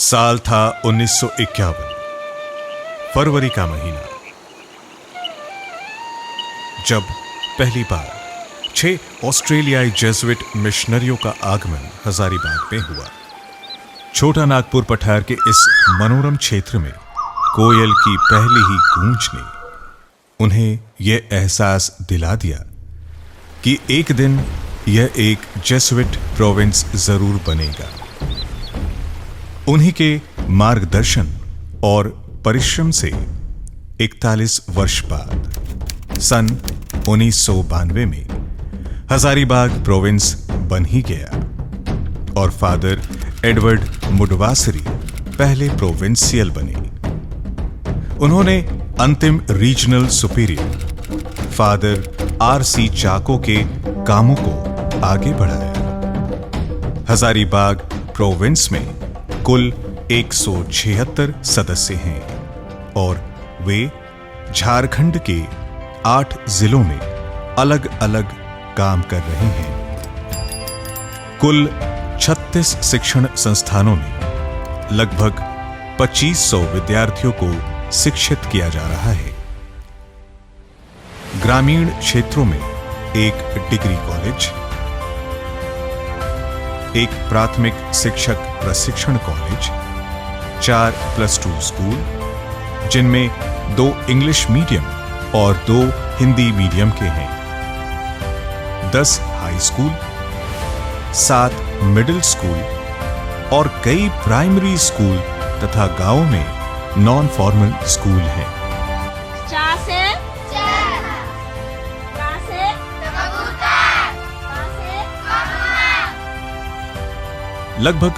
साल था 1951, फरवरी का महीना, जब पहली बार 6 ऑस्ट्रेलियाई जेसुइट मिशनरियों का आगमन हजारीबाग में हुआ। छोटा नागपुर पठार के इस मनोरम क्षेत्र में कोयल की पहली ही गूंज ने उन्हें यह एहसास दिला दिया कि एक दिन यह एक जेसुइट प्रोविंस जरूर बनेगा। उन्हीं के मार्गदर्शन और परिश्रम से 41 वर्ष बाद सन 1992 में हजारीबाग प्रोविंस बन ही गया और फादर एडवर्ड मुडवासरी पहले प्रोविंशियल बने। उन्होंने अंतिम रीजनल सुपीरियर फादर आर.सी. चाको के कामों को आगे बढ़ाया। हजारीबाग प्रोविंस में कुल 176 सदस्य हैं और वे झारखंड के 8 जिलों में अलग अलग काम कर रहे हैं। कुल 36 शिक्षण संस्थानों में लगभग 2500 विद्यार्थियों को शिक्षित किया जा रहा है। ग्रामीण क्षेत्रों में एक डिग्री कॉलेज, एक प्राथमिक शिक्षक प्रशिक्षण कॉलेज, 4+2 स्कूल जिनमें 2 इंग्लिश मीडियम और 2 हिंदी मीडियम के हैं, 10 हाई स्कूल, 7 मिडिल स्कूल और कई प्राइमरी स्कूल तथा गांवों में नॉन फॉर्मल स्कूल हैं। लगभग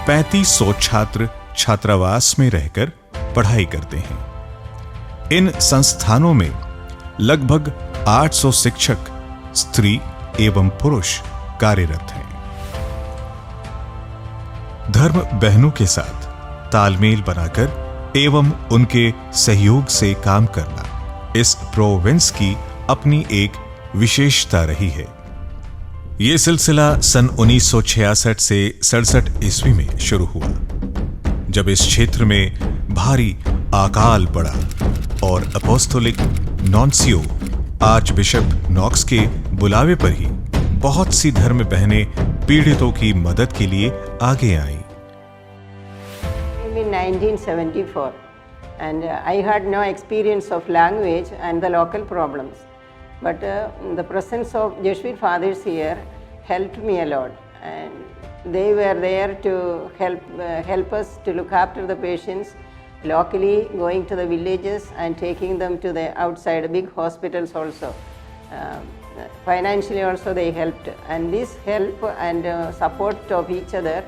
3500 छात्र छात्रावास में रहकर पढ़ाई करते हैं। इन संस्थानों में लगभग 800 शिक्षक स्त्री एवं पुरुष कार्यरत हैं। धर्म बहनों के साथ तालमेल बनाकर एवं उनके सहयोग से काम करना इस प्रोविंस की अपनी एक विशेषता रही है। यह सिलसिला सन 1966 से 67 ईस्वी में शुरू हुआ, जब इस क्षेत्र में भारी अकाल पड़ा और अपोस्टोलिक नॉन्सियो आर्चबिशप नॉक्स के बुलावे पर ही बहुत सी धर्म बहनें पीड़ितों की मदद के लिए आगे आईं। In 1974 and I had no experience of language and the local problems, but the presence of Jesuit fathers here helped me a lot, and they were there to help us to look after the patients locally, going to the villages and taking them to the outside big hospitals also. Financially also they helped, and this help and support of each other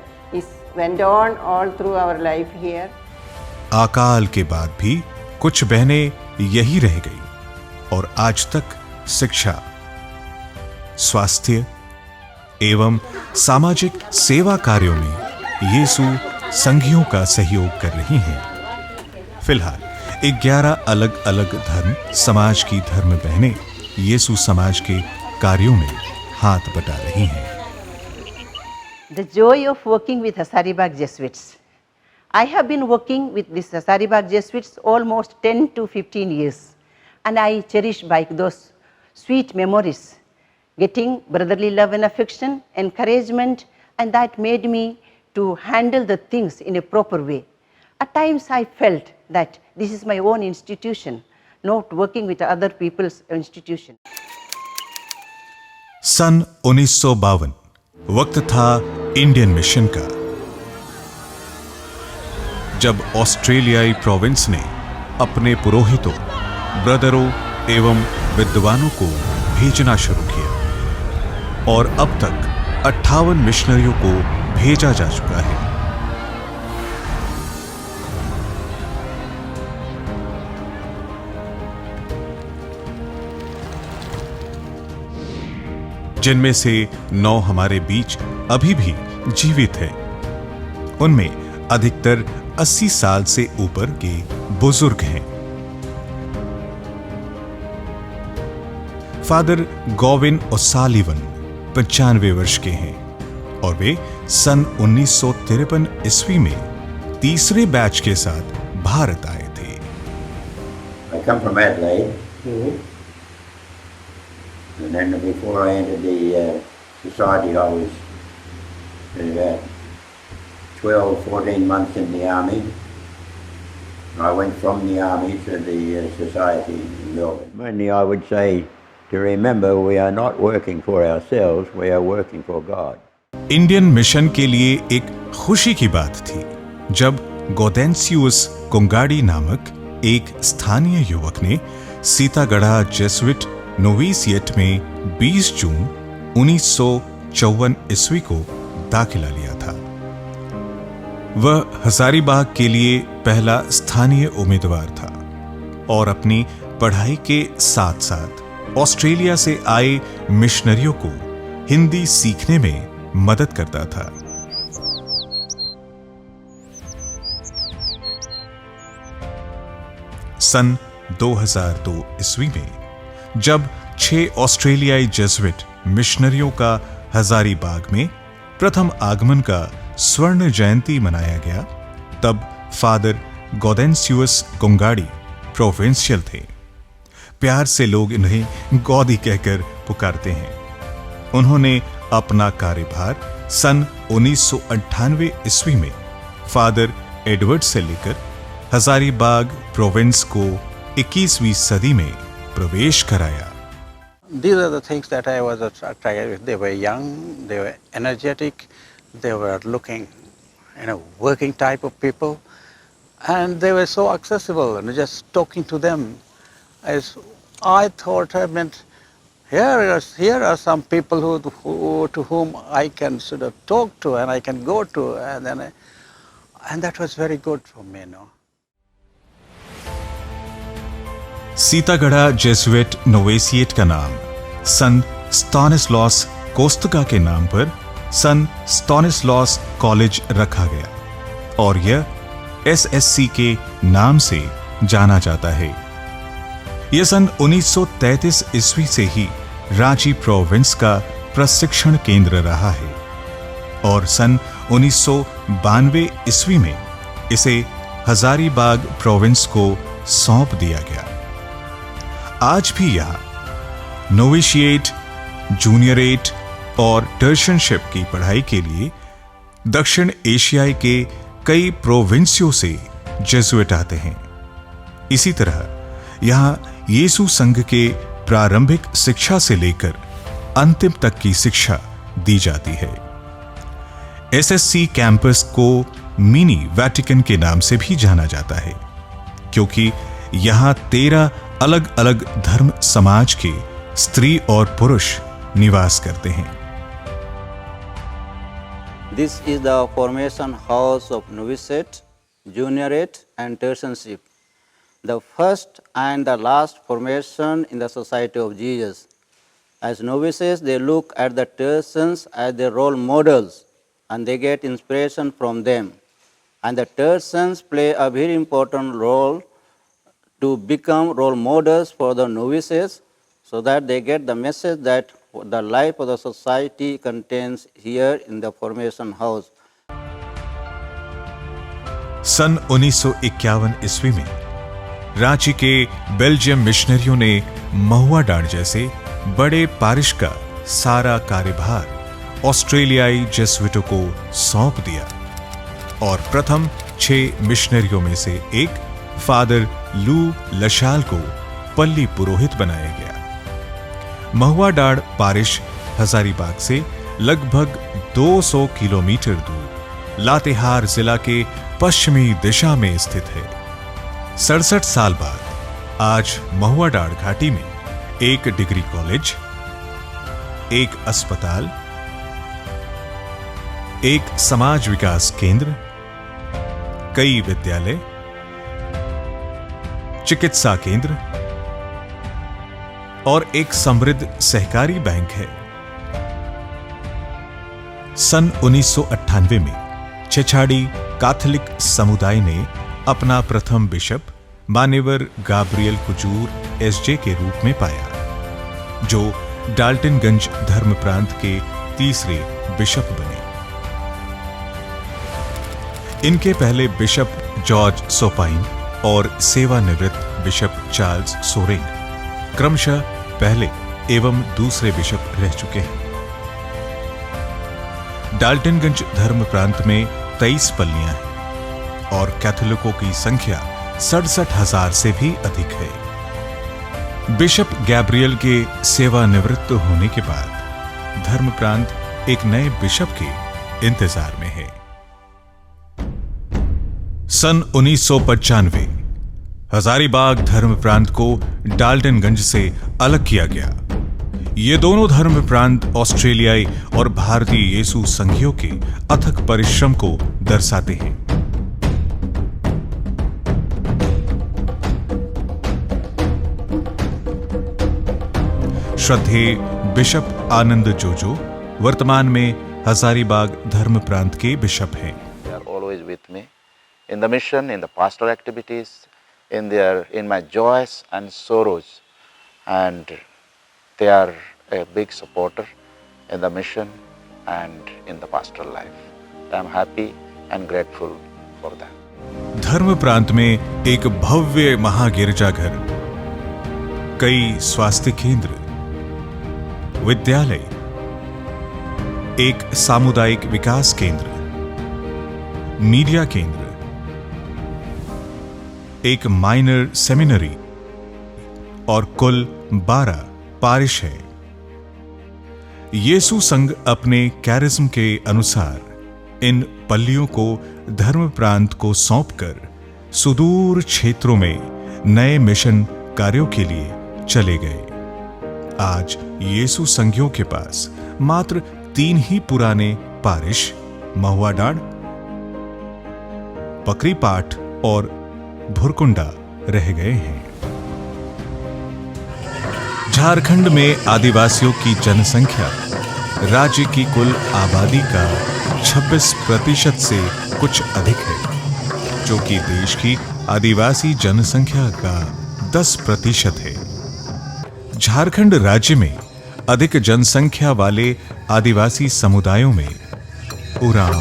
went on all through our life here. अकाल के बाद भी कुछ बहनें यही रह गई और आज तक शिक्षा, स्वास्थ्य एवं सामाजिक सेवा कार्यों में यीशु संघियों का सहयोग कर रही हैं। फिलहाल 11 अलग अलग धर्म समाज की धर्म बहनें यीशु समाज के कार्यों में हाथ बटा रही हैं। The joy of working with Hazaribagh Jesuits. I have been working with this Hazaribagh Jesuits almost 10 to 15 years, and I cherish by those sweet memories, getting brotherly love and affection, encouragement, and that made me to handle the things in a proper way. At times I felt that this is my own institution, not working with other people's institution. सन 1952 वक्त था Indian mission का, जब ऑस्ट्रेलियाई province ने अपने पुरोहितों, ब्रदरों एवं विद्वानों को भेजना शुरू किया और अब तक 58 मिशनरियों को भेजा जा चुका है। जिनमें से 9 हमारे बीच अभी भी जीवित हैं। उनमें अधिकतर 80 साल से ऊपर के बुजुर्ग हैं। फादर गॉविन ओसालिवन 95 वर्ष के हैं और वे सन 1953 ईस्वी में तीसरे बैच के साथ भारत आए थे। I come from Adelaide, and then before I entered the society, I was about 12-14 months in the army. I went from the army to the society in Melbourne. Mainly, I would say to remember we are not working for ourselves, we are working for God. Indian mission के लिए एक खुशी की बात थी जब गौडेंसियुस कोंगाड़ी नामक एक स्थानीय युवक ने सीतागढ़ा जेसुइट नोविसिएट में 20 जून 1954 ईस्वी को दाखिला लिया था। वह हजारीबाग के लिए पहला स्थानीय उम्मीदवार था और अपनी पढ़ाई के साथ साथ ऑस्ट्रेलिया से आए मिशनरियों को हिंदी सीखने में मदद करता था। सन 2002 ईस्वी में जब 6 ऑस्ट्रेलियाई जेसुइट मिशनरियों का हजारीबाग में प्रथम आगमन का स्वर्ण जयंती मनाया गया, तब फादर गौडेंसियुस कोंगाड़ी प्रोविंशियल थे। प्यार से लोग इन्हें गौदी कहकर पुकारते हैं। उन्होंने अपना कार्यभार सन 1998 ईस्वी में फादर एडवर्ड से लेकर हजारीबाग प्रोविंस को 21वीं सदी में प्रवेश कराया। These are the things that I was attracted with. They were young, they were energetic, they were looking, working type of people, and they were so accessible. And just talking to them, I thought, here are some people who to whom I can sort of talk to and I can go to, and that was very good for me, Sitagarha Jesuit novitiate का नाम संत स्तानिस्लॉस कोस्तका के नाम पर सन स्तानिस्लॉस college रखा गया और यह SSC के नाम से जाना जाता है। यह सन 1933 ईस्वी से ही रांची प्रोविंस का प्रशिक्षण केंद्र रहा है और सन 1992 ईस्वी में इसे हजारीबाग प्रोविंस को सौंप दिया गया। आज भी यहां नोविशिएट, जूनियरेट और टर्शनशिप की पढ़ाई के लिए दक्षिण एशियाई के कई प्रोविंसियों से जेसुइट आते हैं। इसी तरह यहां यीशु संघ के प्रारंभिक शिक्षा से लेकर अंतिम तक की शिक्षा दी जाती है। एसएससी कैंपस को मिनी वेटिकन के नाम से भी जाना जाता है क्योंकि यहां 13 अलग अलग धर्म समाज के स्त्री और पुरुष निवास करते हैं। This is the formation house of novitiate, juniorate and tertianship, the first and the last formation in the Society of Jesus. As novices, they look at the tertians as their role models and they get inspiration from them. And the tertians play a very important role to become role models for the novices so that they get the message that the life of the society contains here in the formation house. सन 1951 ईस्वी में रांची के Belgium मिशनरियों ने महुआ डांड जैसे बड़े पारिश का सारा कार्यभार ऑस्ट्रेलियाई जेसुइटों को सौंप दिया और प्रथम 6 मिशनरियों में से एक फादर लू लशाल को पल्ली पुरोहित बनाया गया। महुआ डांड पारिश हजारीबाग से लगभग 200 किलोमीटर दूर लातेहार जिला के पश्चिमी दिशा में स्थित है। 67 साल बाद आज महुआ डांड घाटी में एक डिग्री कॉलेज, एक अस्पताल, एक समाज विकास केंद्र, कई विद्यालय, चिकित्सा केंद्र और एक समृद्ध सहकारी बैंक है। सन 1998 में छेछाड़ी कैथोलिक समुदाय ने अपना प्रथम बिशप मान्यवर गाब्रियल कुजूर एसजे के रूप में पाया, जो डाल्टनगंज धर्म प्रांत के तीसरे बिशप बने। इनके पहले बिशप जॉर्ज सोपाइन और सेवानिवृत्त बिशप चार्ल्स सोरेंग क्रमशः पहले एवं दूसरे बिशप रह चुके हैं। डाल्टनगंज धर्म प्रांत में 23 पल्लियां हैं और कैथोलिकों की संख्या 67,000 से भी अधिक है। बिशप गैब्रियल के सेवानिवृत्त होने के बाद धर्म प्रांत एक नए बिशप के इंतजार में है। सन 1995 हजारीबाग धर्म प्रांत को डाल्टनगंज से अलग किया गया। ये दोनों धर्म प्रांत ऑस्ट्रेलियाई और भारतीय येसु संघियों के अथक परिश्रम को दर्शाते हैं। श्रद्धेय बिशप आनंद जोजो वर्तमान में हजारीबाग धर्म प्रांत के बिशप हैं। They are always with me in the mission, in the pastoral activities, in my joys and sorrows, and they are a big supporter in the mission and in the pastoral life. I am happy and grateful for that. धर्म प्रांत में एक भव्य महागिरजाघर, कई स्वास्थ्य केंद्र, विद्यालय, एक सामुदायिक विकास केंद्र, मीडिया केंद्र, एक माइनर सेमिनरी और कुल 12 पारिश है। येसु संघ अपने कैरिज्म के अनुसार इन पल्लियों को धर्म प्रांत को सौंपकर सुदूर क्षेत्रों में नए मिशन कार्यों के लिए चले गए। आज येसु संघियों के पास मात्र 3 ही पुराने पारिश महुआडांड, पकरीपाठ और भुरकुंडा रह गए हैं। झारखंड में आदिवासियों की जनसंख्या राज्य की कुल आबादी का 26% से कुछ अधिक है, जो कि देश की आदिवासी जनसंख्या का 10% है। झारखंड राज्य में अधिक जनसंख्या वाले आदिवासी समुदायों में उरांव,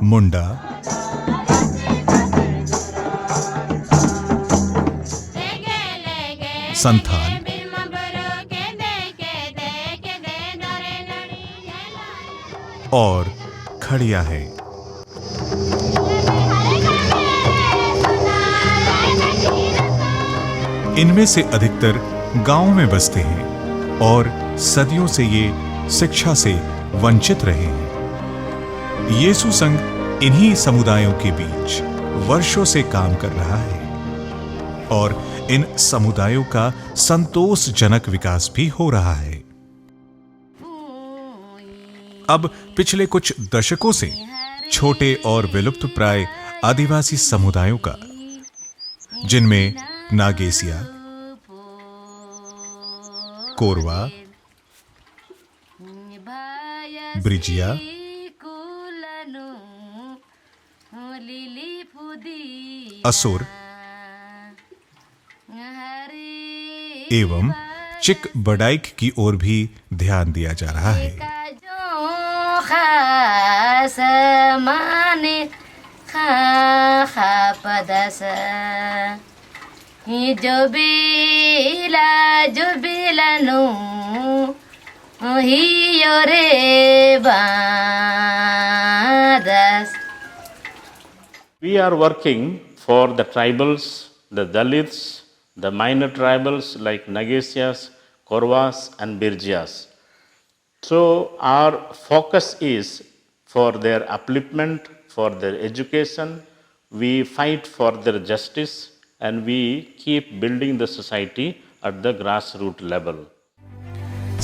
मुंडा, संथाल और खड़िया है। इनमें से अधिकतर गांवों में बसते हैं और सदियों से ये शिक्षा से वंचित रहे हैं। येसु संघ इन्हीं समुदायों के बीच वर्षों से काम कर रहा है और इन समुदायों का संतोषजनक विकास भी हो रहा है। अब पिछले कुछ दशकों से छोटे और विलुप्त प्राय आदिवासी समुदायों का, जिनमें नागेसिया, कोरवा, ब्रिजिया, असुर एवं चिक बडाइक की ओर भी ध्यान दिया जा रहा है। We are working for the tribals, the Dalits, the minor tribals like Nagesias, Korwas and Birjias. So our focus is for their upliftment, for their education. We fight for their justice and we keep building the society at the grassroots level.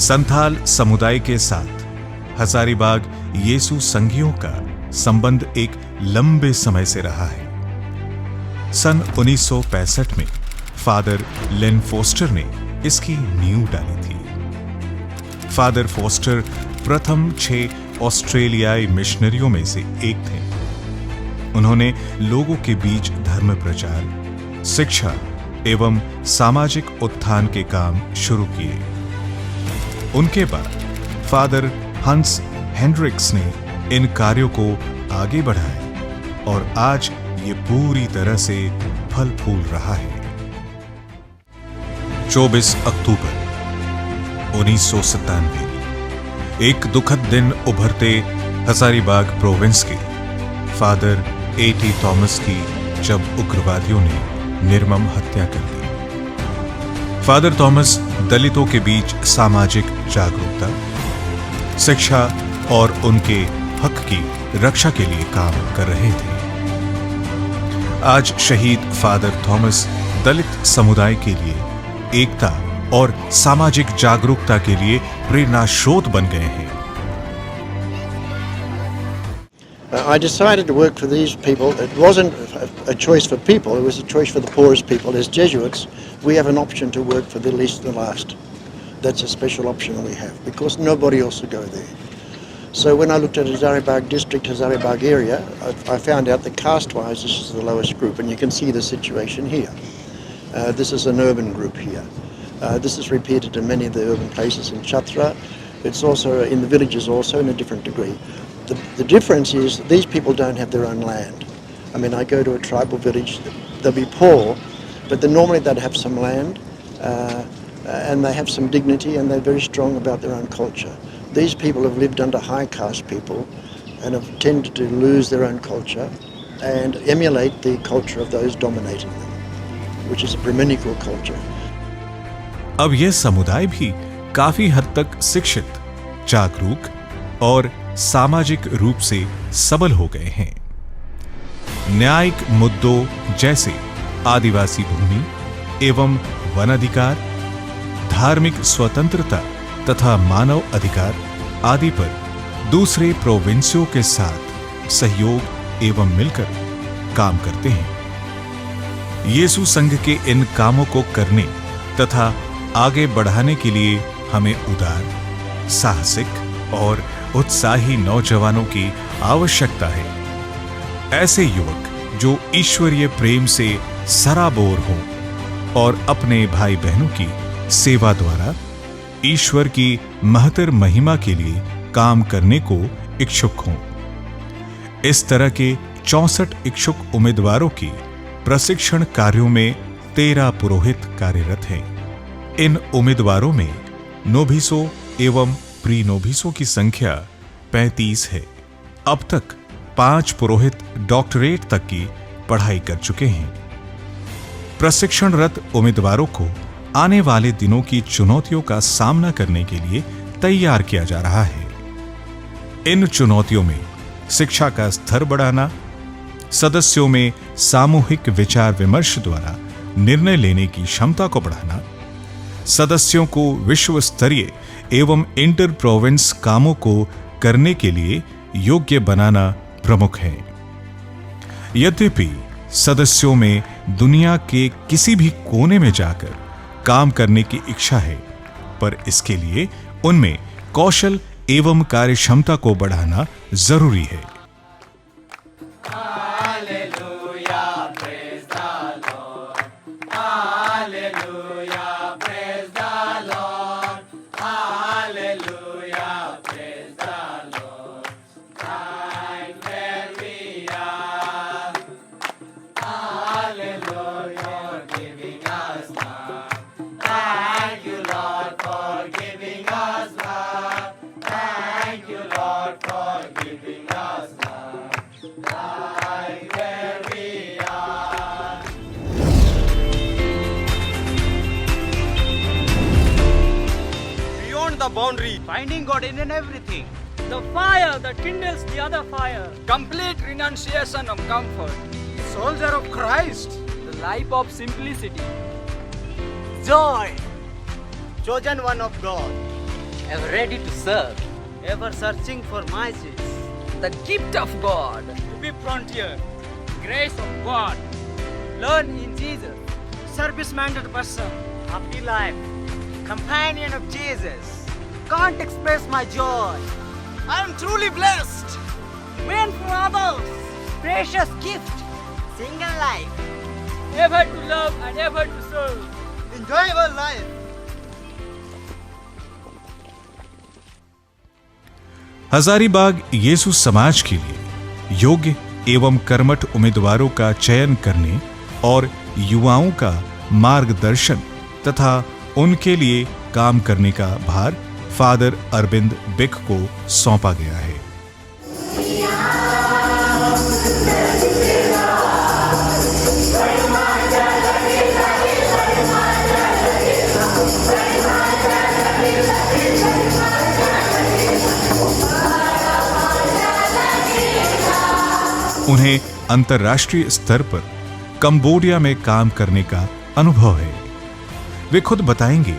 Santhal समुदाय के साथ हजारीबाग येसु संघियों का संबंध एक लंबे समय से रहा है। सन 1965 में फादर लेन फोस्टर ने इसकी नींव डाली थी। फादर फोस्टर प्रथम 6 ऑस्ट्रेलियाई मिशनरियों में से एक थे। उन्होंने लोगों के बीच धर्म प्रचार, शिक्षा एवं सामाजिक उत्थान के काम शुरू किए। उनके बाद फादर हंस हेंड्रिक्स ने इन कार्यों को आगे बढ़ाया और आज ये पूरी तरह से फल फूल रहा है। 24 अक्टूबर 1997 एक दुखद दिन उभरते हजारीबाग प्रोविंस के फादर A.T. थॉमस की जब उग्रवादियों ने निर्मम हत्या कर दी। फादर थॉमस दलितों के बीच सामाजिक जागरूकता, शिक्षा और उनके हक की रक्षा के लिए काम कर रहे थे। आज शहीद फादर थॉमस दलित समुदाय के लिए एकता और सामाजिक जागरूकता के लिए प्रेरणा स्रोत बन गए हैं। I decided to work for these people. It wasn't a choice for people, it was a choice for the poorest people. As Jesuits, we have an option to work for the least and the last. That's a special option we have because nobody else will go there. So when I looked at Hazaribagh district, Hazaribagh area, I found out that caste-wise this is the lowest group, and you can see the situation here. This is an urban group here. This is repeated in many of the urban places in Chhatra. It's also in the villages also in a different degree. The difference is these people don't have their own land. I mean, I go to a tribal village, they'll be poor, but normally they'd have some land and they have some dignity and they're very strong about their own culture. These people have lived under high caste people and have tended to lose their own culture and emulate the culture of those dominating them, which is a Brahminical culture. अब यह समुदाय भी काफी हद तक शिक्षित, जागरूक और सामाजिक रूप से सबल हो गए हैं। न्यायिक मुद्दों जैसे आदिवासी भूमि एवं वन अधिकार, धार्मिक स्वतंत्रता तथा मानव अधिकार आदि पर दूसरे प्रोविंसियों के साथ सहयोग एवं मिलकर काम करते हैं। यीशु संघ के इन कामों को करने तथा आगे बढ़ाने के लिए हमें उदार, साहसिक और उत्साही नौजवानों की आवश्यकता है। ऐसे युवक जो ईश्वरीय प्रेम से सराबोर हों और अपने भाई बहनों की सेवा द्वारा ईश्वर की महतर महिमा के लिए काम करने को इच्छुक हों। इस तरह के 64 इच्छुक उम्मीदवारों की प्रशिक्षण कार्यों में 13 पुरोहित कार्यरत हैं। इन उम्मीदवारों में नोभिसों एवं प्री नोभिसों की संख्या 35 है। अब तक 5 पुरोहित डॉक्टरेट तक की पढ़ाई कर चुके हैं। प्रशिक्षणरत उम्मीदवारों को आने वाले दिनों की चुनौतियों का सामना करने के लिए तैयार किया जा रहा है। इन चुनौतियों में शिक्षा का स्तर बढ़ाना, सदस्यों में सामूहिक विचार विमर्श द्वारा निर्णय लेने की क्षमता को बढ़ाना, सदस्यों को विश्व स्तरीय एवं इंटर प्रोविंस कामों को करने के लिए योग्य बनाना प्रमुख है। यद्यपि सदस्यों में दुनिया के किसी भी कोने में जाकर काम करने की इच्छा है, पर इसके लिए उनमें कौशल एवं कार्यक्षमता को बढ़ाना जरूरी है। Boundary, finding God in everything. The fire that kindles the other fire. Complete renunciation of comfort. Soldier of Christ. The life of simplicity. Joy. Chosen one of God. Ever ready to serve. Ever searching for mercies. The gift of God. To be frontier. Grace of God. Learn in Jesus. Service-minded person. Happy life. Companion of Jesus. Can't express my joy. I am truly blessed. Meant for others. Precious gift. Single life. Ever to love and ever to serve. Enjoyable life. Hazaribagh येसु समाज के लिए योग्य एवं कर्मठ उम्मीदवारों का चयन करने और युवाओं का मार्गदर्शन तथा उनके लिए काम करने का भार फादर अरविंद बिक को सौंपा गया है। उन्हें अंतर्राष्ट्रीय स्तर पर कंबोडिया में काम करने का अनुभव है। वे खुद बताएंगे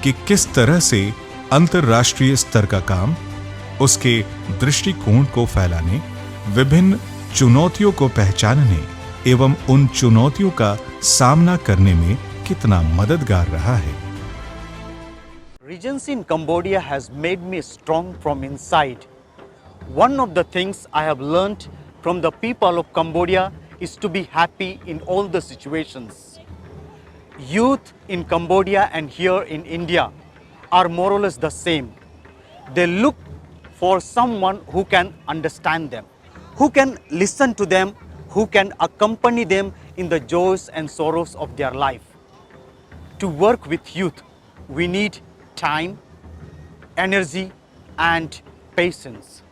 कि किस तरह से अंतर्राष्ट्रीय स्तर का काम उसके दृष्टिकोण को फैलाने, विभिन्न चुनौतियों को पहचानने एवं उन चुनौतियों का सामना करने में कितना मददगार रहा है। Regency in Cambodia has made me strong from inside. One of the things I have learned from the people of Cambodia is to be happy in all the situations. Youth in Cambodia and here in India are more or less the same. They look for someone who can understand them, who can listen to them, who can accompany them in the joys and sorrows of their life. To work with youth, we need time, energy, and patience.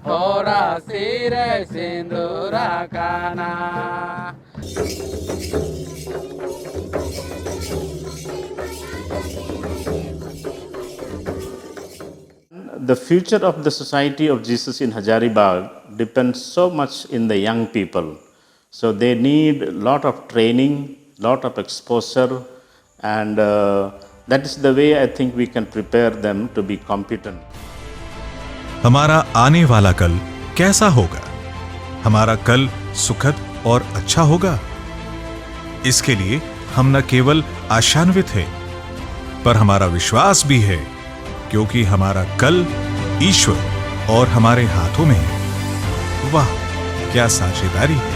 Hora sire sindura kana. The future of the Society of Jesus in Hazaribagh depends so much in the young people. So they need a lot of training, lot of exposure, and that is the way I think we can prepare them to be competent. हमारा आने वाला कल कैसा होगा? हमारा कल सुखद और अच्छा होगा? इसके लिए हम न केवल आशान्वित हैं, पर हमारा विश्वास भी है, क्योंकि हमारा कल ईश्वर और हमारे हाथों में है। वाह, क्या साझेदारी है!